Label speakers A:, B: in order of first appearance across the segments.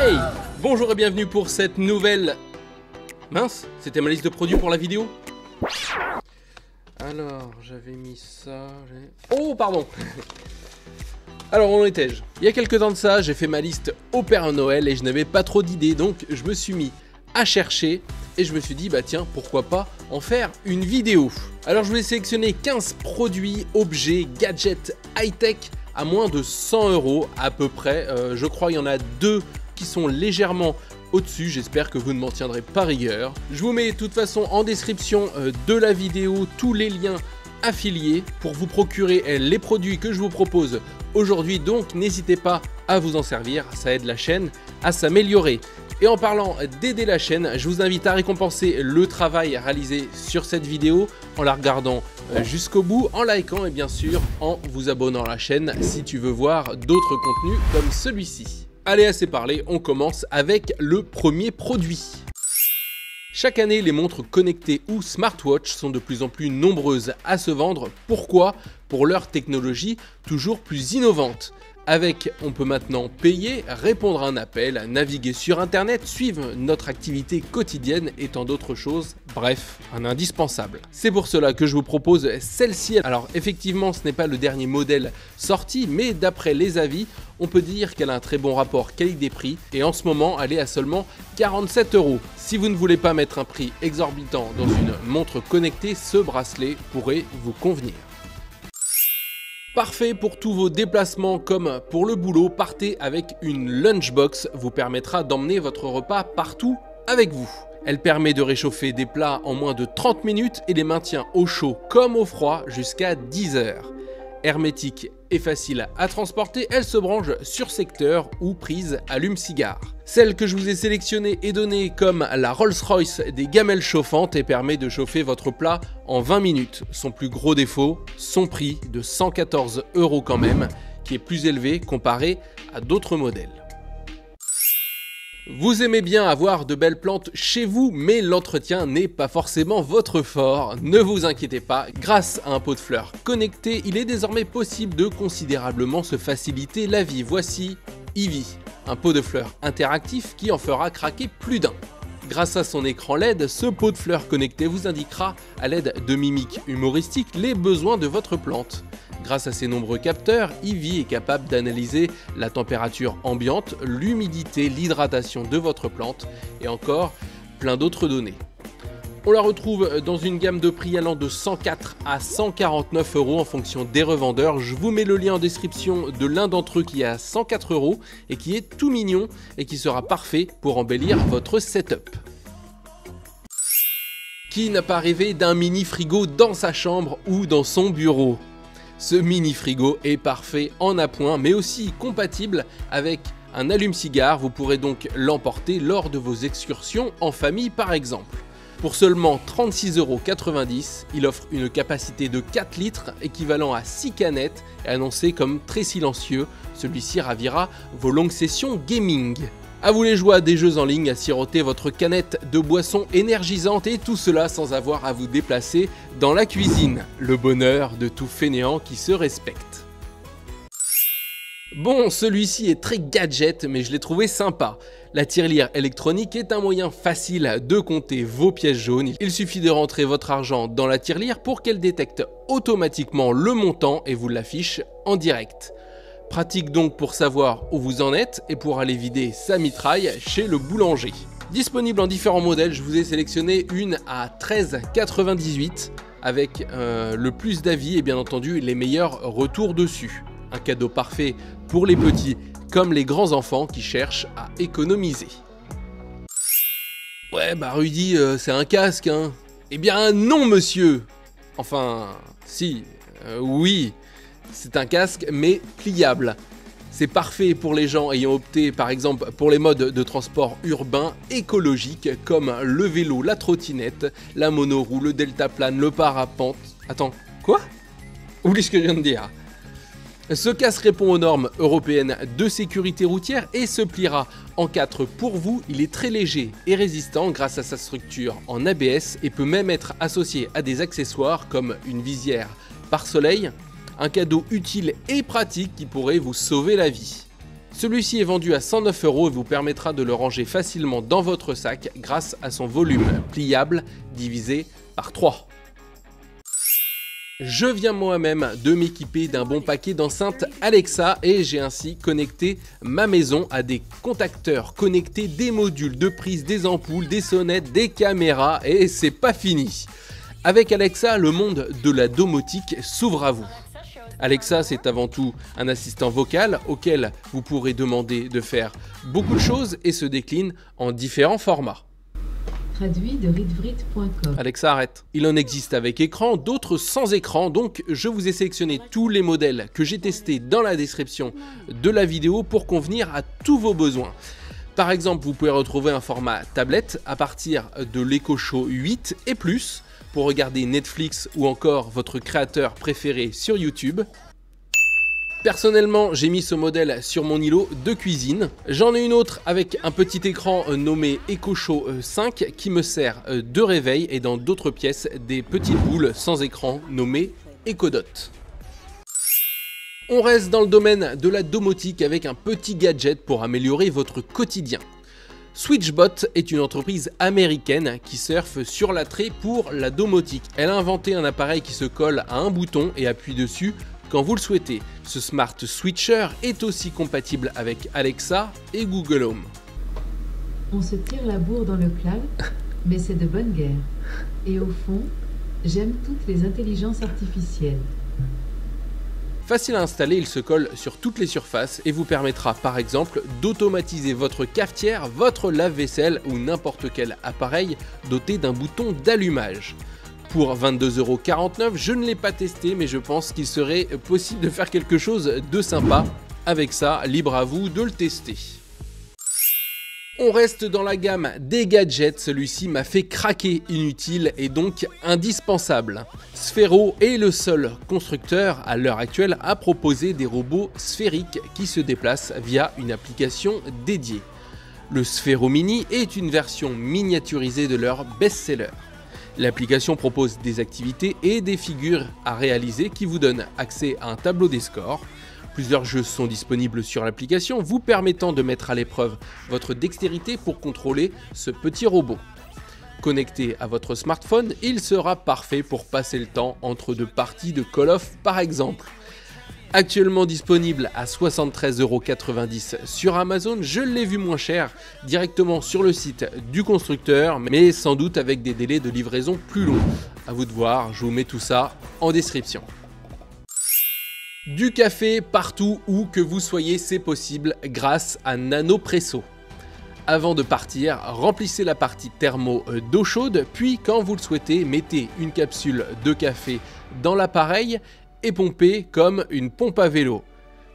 A: Hey! Bonjour et bienvenue pour cette nouvelle... Mince, c'était ma liste de produits pour la vidéo. Alors, j'avais mis ça... Oh, pardon. Alors, où en étais-je? Il y a quelques temps de ça, j'ai fait ma liste au Père Noël et je n'avais pas trop d'idées, donc je me suis mis à chercher et je me suis dit, bah tiens, pourquoi pas en faire une vidéo. Alors, je vais sélectionner 15 produits, objets, gadgets, high-tech à moins de 100 € à peu près. Je crois qu'il y en a deux qui sont légèrement au-dessus, j'espère que vous ne m'en tiendrez pas rigueur. Je vous mets de toute façon en description de la vidéo tous les liens affiliés pour vous procurer les produits que je vous propose aujourd'hui, donc n'hésitez pas à vous en servir, ça aide la chaîne à s'améliorer. Et en parlant d'aider la chaîne, je vous invite à récompenser le travail réalisé sur cette vidéo en la regardant jusqu'au bout, en likant et bien sûr en vous abonnant à la chaîne si tu veux voir d'autres contenus comme celui-ci. Allez, assez parlé, on commence avec le premier produit. Chaque année, les montres connectées ou smartwatch sont de plus en plus nombreuses à se vendre. Pourquoi? Pour leur technologie toujours plus innovante. Avec, on peut maintenant payer, répondre à un appel, naviguer sur internet, suivre notre activité quotidienne et tant d'autres choses. Bref, un indispensable. C'est pour cela que je vous propose celle-ci. Alors effectivement, ce n'est pas le dernier modèle sorti, mais d'après les avis, on peut dire qu'elle a un très bon rapport qualité-prix et en ce moment, elle est à seulement 47 €. Si vous ne voulez pas mettre un prix exorbitant dans une montre connectée, ce bracelet pourrait vous convenir. Parfait pour tous vos déplacements comme pour le boulot, partez avec une lunchbox, vous permettra d'emmener votre repas partout avec vous. Elle permet de réchauffer des plats en moins de 30 minutes et les maintient au chaud comme au froid jusqu'à 10 heures. Hermétique et facile à transporter, elle se branche sur secteur ou prise allume-cigare. Celle que je vous ai sélectionnée est donnée comme la Rolls-Royce des gamelles chauffantes et permet de chauffer votre plat en 20 minutes. Son plus gros défaut, son prix de 114 € quand même, qui est plus élevé comparé à d'autres modèles. Vous aimez bien avoir de belles plantes chez vous, mais l'entretien n'est pas forcément votre fort. Ne vous inquiétez pas, grâce à un pot de fleurs connecté, il est désormais possible de considérablement se faciliter la vie. Voici Eevee, un pot de fleurs interactif qui en fera craquer plus d'un. Grâce à son écran LED, ce pot de fleurs connecté vous indiquera à l'aide de mimiques humoristiques les besoins de votre plante. Grâce à ses nombreux capteurs, Eevee est capable d'analyser la température ambiante, l'humidité, l'hydratation de votre plante et encore plein d'autres données. On la retrouve dans une gamme de prix allant de 104 à 149 € en fonction des revendeurs. Je vous mets le lien en description de l'un d'entre eux qui est à 104 € et qui est tout mignon et qui sera parfait pour embellir votre setup. Qui n'a pas rêvé d'un mini frigo dans sa chambre ou dans son bureau? Ce mini frigo est parfait en appoint mais aussi compatible avec un allume-cigare. Vous pourrez donc l'emporter lors de vos excursions en famille par exemple. Pour seulement 36,90 €, il offre une capacité de 4 litres équivalent à 6 canettes et annoncé comme très silencieux. Celui-ci ravira vos longues sessions gaming. À vous les joies des jeux en ligne, à siroter votre canette de boisson énergisante et tout cela sans avoir à vous déplacer dans la cuisine. Le bonheur de tout fainéant qui se respecte. Bon, celui-ci est très gadget, mais je l'ai trouvé sympa. La tirelire électronique est un moyen facile de compter vos pièces jaunes. Il suffit de rentrer votre argent dans la tirelire pour qu'elle détecte automatiquement le montant et vous l'affiche en direct. Pratique donc pour savoir où vous en êtes et pour aller vider sa mitraille chez le boulanger. Disponible en différents modèles, je vous ai sélectionné une à 13,98 € avec le plus d'avis et bien entendu les meilleurs retours dessus. Un cadeau parfait pour les petits comme les grands enfants qui cherchent à économiser. Ouais bah Rudy, c'est un casque hein? Eh bien non monsieur. Enfin si, oui. C'est un casque mais pliable. C'est parfait pour les gens ayant opté par exemple pour les modes de transport urbain écologiques comme le vélo, la trottinette, la monoroue, le deltaplane, le parapente. Attends, quoi? Oublie ce que je viens de dire. Ce casque répond aux normes européennes de sécurité routière et se pliera en 4 pour vous. Il est très léger et résistant grâce à sa structure en ABS et peut même être associé à des accessoires comme une visière pare-soleil, un cadeau utile et pratique qui pourrait vous sauver la vie. Celui-ci est vendu à 109 € et vous permettra de le ranger facilement dans votre sac grâce à son volume pliable divisé par 3. Je viens moi-même de m'équiper d'un bon paquet d'enceintes Alexa et j'ai ainsi connecté ma maison à des contacteurs connectés, des modules de prise, des ampoules, des sonnettes, des caméras et c'est pas fini. Avec Alexa, le monde de la domotique s'ouvre à vous. Alexa, c'est avant tout un assistant vocal auquel vous pourrez demander de faire beaucoup de choses et se décline en différents formats.
B: Traduit de ritevrit.com.
A: Alexa, arrête. Il en existe avec écran, d'autres sans écran, donc je vous ai sélectionné tous les modèles que j'ai testés dans la description de la vidéo pour convenir à tous vos besoins. Par exemple, vous pouvez retrouver un format tablette à partir de l'Echo Show 8 et plus, pour regarder Netflix ou encore votre créateur préféré sur YouTube. Personnellement, j'ai mis ce modèle sur mon îlot de cuisine. J'en ai une autre avec un petit écran nommé Echo Show 5 qui me sert de réveil et dans d'autres pièces des petites boules sans écran nommées Echo Dot. On reste dans le domaine de la domotique avec un petit gadget pour améliorer votre quotidien. Switchbot est une entreprise américaine qui surfe sur l'attrait pour la domotique. Elle a inventé un appareil qui se colle à un bouton et appuie dessus quand vous le souhaitez. Ce smart switcher est aussi compatible avec Alexa et Google Home.
B: On se tire la bourre dans le cloud, mais c'est de bonne guerre. Et au fond, j'aime toutes les intelligences artificielles.
A: Facile à installer, il se colle sur toutes les surfaces et vous permettra par exemple d'automatiser votre cafetière, votre lave-vaisselle ou n'importe quel appareil doté d'un bouton d'allumage. Pour 22,49 €, je ne l'ai pas testé mais je pense qu'il serait possible de faire quelque chose de sympa. Avec ça, libre à vous de le tester. On reste dans la gamme des gadgets, celui-ci m'a fait craquer, inutile et donc indispensable. Sphero est le seul constructeur à l'heure actuelle à proposer des robots sphériques qui se déplacent via une application dédiée. Le Sphero Mini est une version miniaturisée de leur best-seller. L'application propose des activités et des figures à réaliser qui vous donnent accès à un tableau des scores. Plusieurs jeux sont disponibles sur l'application, vous permettant de mettre à l'épreuve votre dextérité pour contrôler ce petit robot. Connecté à votre smartphone, il sera parfait pour passer le temps entre deux parties de Call of par exemple. Actuellement disponible à 73,90 € sur Amazon, je l'ai vu moins cher directement sur le site du constructeur, mais sans doute avec des délais de livraison plus longs. À vous de voir, je vous mets tout ça en description. Du café partout où que vous soyez, c'est possible grâce à Nanopresso. Avant de partir, remplissez la partie thermo d'eau chaude, puis quand vous le souhaitez, mettez une capsule de café dans l'appareil et pompez comme une pompe à vélo.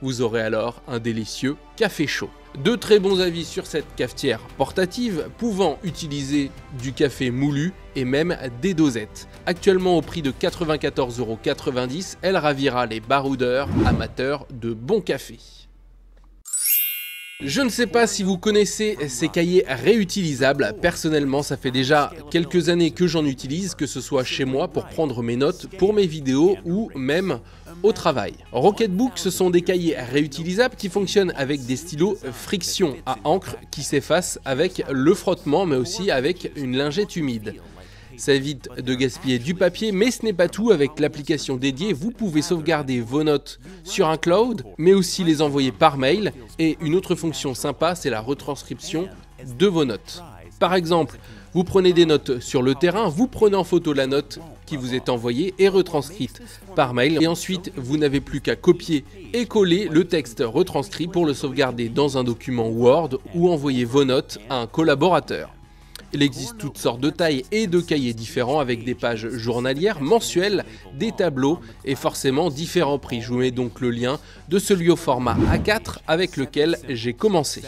A: Vous aurez alors un délicieux café chaud. De très bons avis sur cette cafetière portative, pouvant utiliser du café moulu et même des dosettes. Actuellement au prix de 94,90 €, elle ravira les baroudeurs amateurs de bon café. Je ne sais pas si vous connaissez ces cahiers réutilisables. Personnellement, ça fait déjà quelques années que j'en utilise, que ce soit chez moi pour prendre mes notes pour mes vidéos ou même au travail. Rocketbook, ce sont des cahiers réutilisables qui fonctionnent avec des stylos friction à encre qui s'effacent avec le frottement mais aussi avec une lingette humide. Ça évite de gaspiller du papier, mais ce n'est pas tout. Avec l'application dédiée, vous pouvez sauvegarder vos notes sur un cloud, mais aussi les envoyer par mail. Et une autre fonction sympa, c'est la retranscription de vos notes. Par exemple, vous prenez des notes sur le terrain, vous prenez en photo la note qui vous est envoyée et retranscrite par mail. Et ensuite, vous n'avez plus qu'à copier et coller le texte retranscrit pour le sauvegarder dans un document Word ou envoyer vos notes à un collaborateur. Il existe toutes sortes de tailles et de cahiers différents avec des pages journalières, mensuelles, des tableaux et forcément différents prix. Je vous mets donc le lien de celui au format A4 avec lequel j'ai commencé.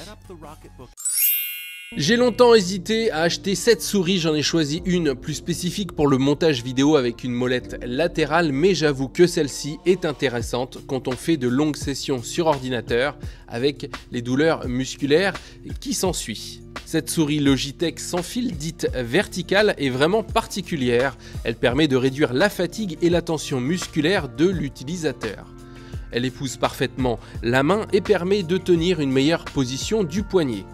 A: J'ai longtemps hésité à acheter cette souris, j'en ai choisi une plus spécifique pour le montage vidéo avec une molette latérale, mais j'avoue que celle-ci est intéressante quand on fait de longues sessions sur ordinateur avec les douleurs musculaires qui s'ensuivent. Cette souris Logitech sans fil dite verticale est vraiment particulière, elle permet de réduire la fatigue et la tension musculaire de l'utilisateur. Elle épouse parfaitement la main et permet de tenir une meilleure position du poignet.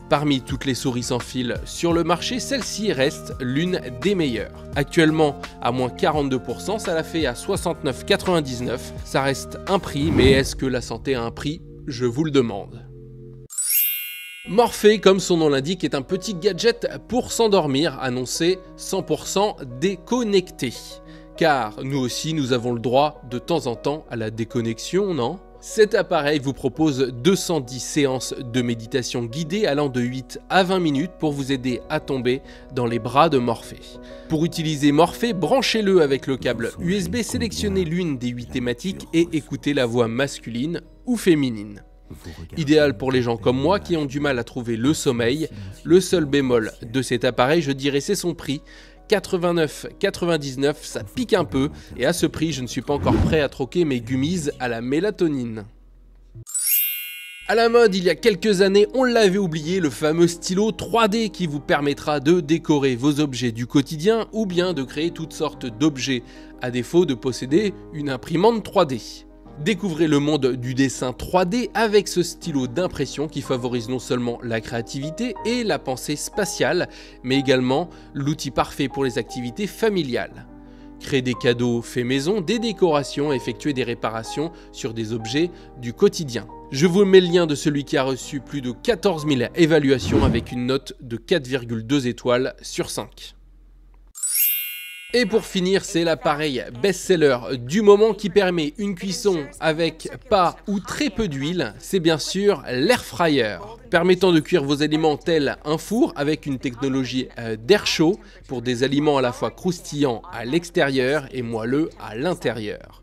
A: Parmi toutes les souris sans fil sur le marché, celle-ci reste l'une des meilleures. Actuellement à moins 42%, ça la fait à 69,99 €. Ça reste un prix, mais est-ce que la santé a un prix? Je vous le demande. Morphée, comme son nom l'indique, est un petit gadget pour s'endormir, annoncé 100% déconnecté. Car nous aussi, nous avons le droit de temps en temps à la déconnexion, non ? Cet appareil vous propose 210 séances de méditation guidée allant de 8 à 20 minutes pour vous aider à tomber dans les bras de Morphée. Pour utiliser Morphée, branchez-le avec le câble USB, sélectionnez l'une des 8 thématiques et écoutez la voix masculine ou féminine. Idéal pour les gens comme moi qui ont du mal à trouver le sommeil. Le seul bémol de cet appareil, je dirais, c'est son prix. 89,99 €, ça pique un peu, et à ce prix, je ne suis pas encore prêt à troquer mes gummies à la mélatonine. À la mode, il y a quelques années, on l'avait oublié, le fameux stylo 3D qui vous permettra de décorer vos objets du quotidien ou bien de créer toutes sortes d'objets, à défaut de posséder une imprimante 3D. Découvrez le monde du dessin 3D avec ce stylo d'impression qui favorise non seulement la créativité et la pensée spatiale, mais également l'outil parfait pour les activités familiales. Créer des cadeaux faits maison, des décorations, effectuer des réparations sur des objets du quotidien. Je vous mets le lien de celui qui a reçu plus de 14 000 évaluations avec une note de 4,2 étoiles sur 5. Et pour finir, c'est l'appareil best-seller du moment qui permet une cuisson avec pas ou très peu d'huile, c'est bien sûr l'air fryer. Permettant de cuire vos aliments tel un four avec une technologie d'air chaud pour des aliments à la fois croustillants à l'extérieur et moelleux à l'intérieur.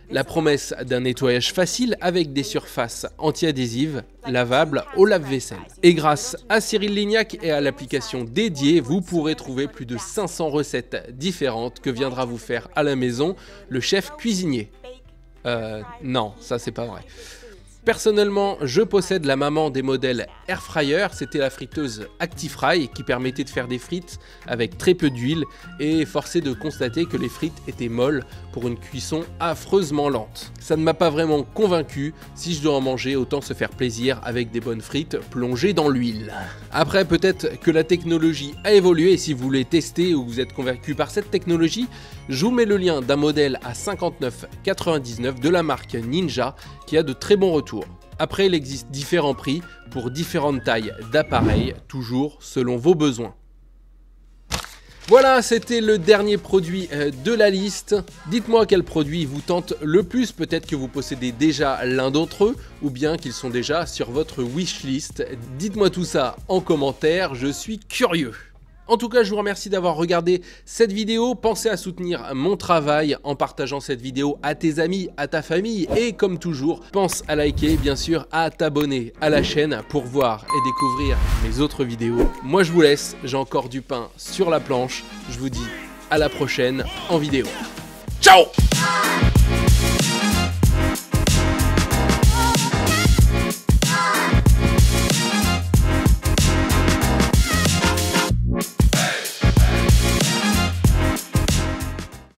A: La promesse d'un nettoyage facile avec des surfaces anti-adhésives, lavables au lave-vaisselle. Et grâce à Cyril Lignac et à l'application dédiée, vous pourrez trouver plus de 500 recettes différentes que viendra vous faire à la maison le chef cuisinier. Non, ça c'est pas vrai. Personnellement, je possède la maman des modèles Air Fryer, c'était la friteuse ActiFry qui permettait de faire des frites avec très peu d'huile et forcé de constater que les frites étaient molles pour une cuisson affreusement lente. Ça ne m'a pas vraiment convaincu, si je dois en manger, autant se faire plaisir avec des bonnes frites plongées dans l'huile. Après, peut-être que la technologie a évolué et si vous voulez tester ou vous êtes convaincu par cette technologie, je vous mets le lien d'un modèle à 59,99 € de la marque Ninja qui a de très bons retours. Après, il existe différents prix pour différentes tailles d'appareils, toujours selon vos besoins. Voilà, c'était le dernier produit de la liste. Dites-moi quel produit vous tente le plus, peut-être que vous possédez déjà l'un d'entre eux, ou bien qu'ils sont déjà sur votre wishlist. Dites-moi tout ça en commentaire, je suis curieux. En tout cas, je vous remercie d'avoir regardé cette vidéo. Pensez à soutenir mon travail en partageant cette vidéo à tes amis, à ta famille. Et comme toujours, pense à liker et bien sûr à t'abonner à la chaîne pour voir et découvrir mes autres vidéos. Moi, je vous laisse. J'ai encore du pain sur la planche. Je vous dis à la prochaine en vidéo. Ciao!